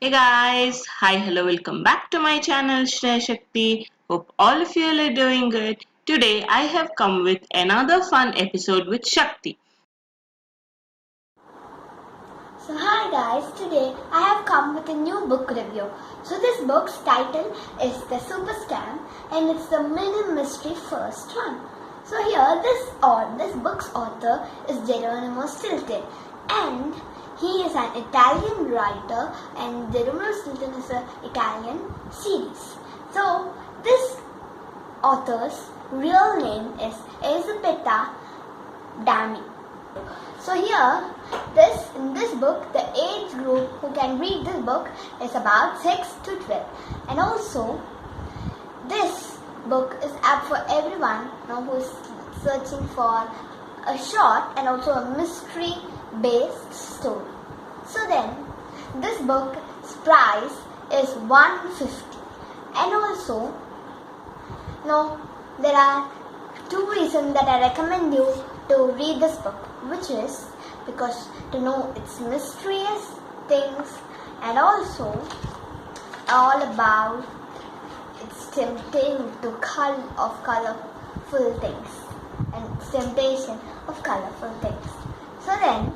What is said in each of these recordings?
Hey guys, hi, hello, welcome back to my channel Shreya Shakti. Hope all of you are doing good. Today I have come with another fun episode with Shakti. So hi guys, today I have come with a new book review. So this book's title is The Super Scam and it's the mini mystery first one. So here this book's author is Geronimo Stilton and he is an Italian writer and Geronimo Stilton is an Italian series. So this author's real name is Elisabetta Dami. So here, in this book, the age group who can read this book is about 6 to 12. And also, this book is up for everyone who is searching for a short and also a mystery-based story. So then, this book's price is $150. And also, there are two reasons that I recommend you to read this book, which is because to know its mysterious things and also all about its tempting to colorful things and its temptation of colorful things. So then,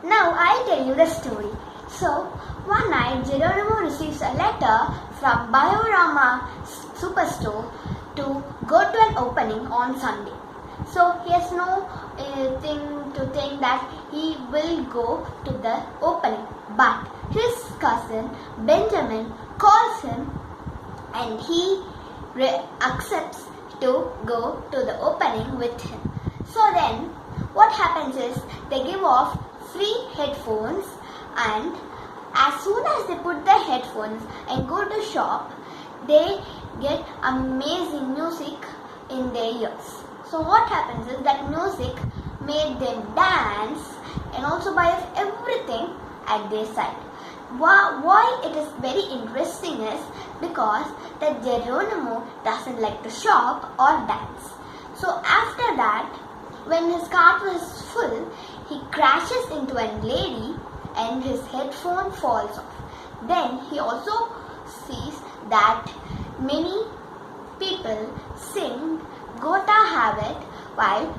now I'll tell you the story. So, one night Geronimo receives a letter from Biorama Superstore to go to an opening on Sunday. So he has no thing to think that he will go to the opening. But his cousin Benjamin calls him and he accepts to go to the opening with him. So then what happens is they give off free headphones and as soon as they put the headphones and go to shop, they get amazing music in their ears. So what happens is that music made them dance and also buy everything at their side. Why it is very interesting is because that Geronimo doesn't like to shop or dance. So after that, when his cart was full, he crashes into a lady and his headphone falls off. Then he also sees that many people sing Gota Have It while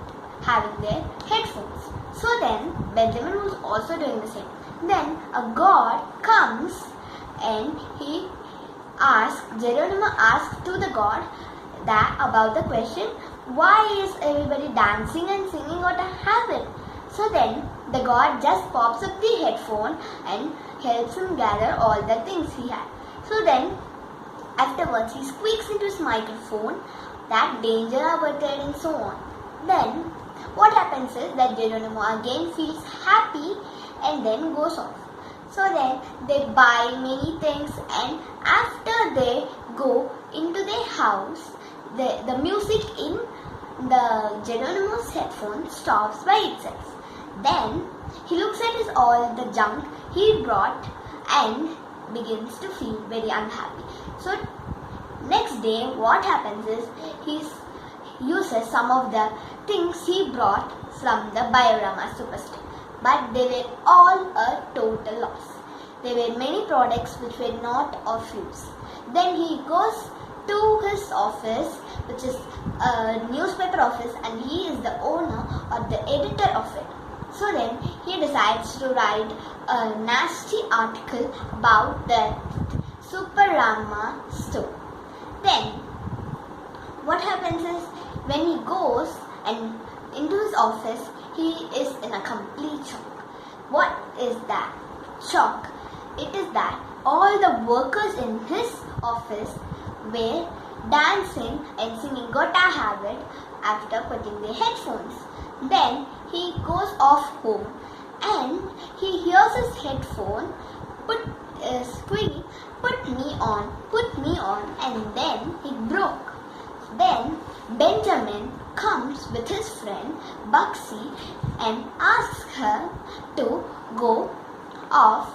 having their headphones. So then Benjamin was also doing the same. Then a god comes and Geronimo asks to the god that about the question, why is everybody dancing and singing Gota Have It? So then the god just pops up the headphone and helps him gather all the things he had. So then afterwards he squeaks into his microphone that danger averted and so on. Then what happens is that Geronimo again feels happy and then goes off. So then they buy many things and after they go into their house, the music in the Geronimo's headphone stops by itself. Then he looks at all the junk he brought and begins to feel very unhappy. So next day what happens is he uses some of the things he brought from the Biorama Superstore. But they were all a total loss. There were many products which were not of use. Then he goes to his office, which is a newspaper office, and he is the owner or the editor of it. So then he decides to write a nasty article about the Superama store. Then what happens is when he goes and into his office, he is in a complete shock. What is that shock? It is that all the workers in his office were dancing and singing Gota Have It after putting their headphones. Then he goes off home and he hears his headphone squeak, put me on, and then he broke. Then Benjamin comes with his friend Bugsy and asks her to go off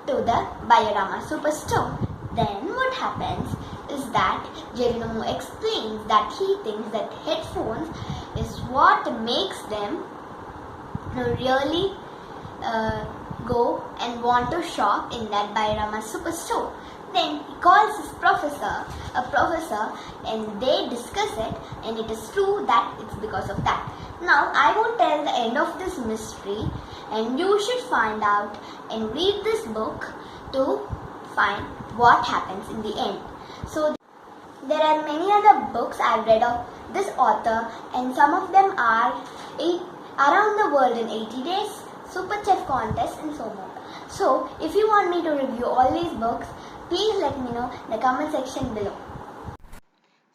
to the Biorama Superstore. Then what happens is that Geronimo explains that he thinks that headphones is what makes them really go and want to shop in that Bairama superstore. Then he calls his professor, and they discuss it, and it is true that it's because of that. Now, I won't tell the end of this mystery, and you should find out and read this book to find what happens in the end. So, there are many other books I've read of this author, and some of them are Around the World in 80 Days, Super Chef Contest, and so more. So, if you want me to review all these books, please let me know in the comment section below.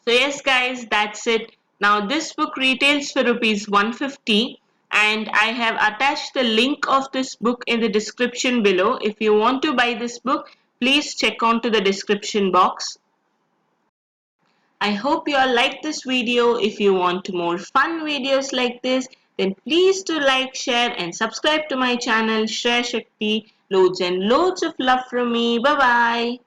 So yes guys, that's it. Now this book retails for rupees 150 and I have attached the link of this book in the description below. If you want to buy this book, please check onto the description box. I hope you all like this video. If you want more fun videos like this, then please do like, share and subscribe to my channel Shreya Shakti. Loads and loads of love from me. Bye bye.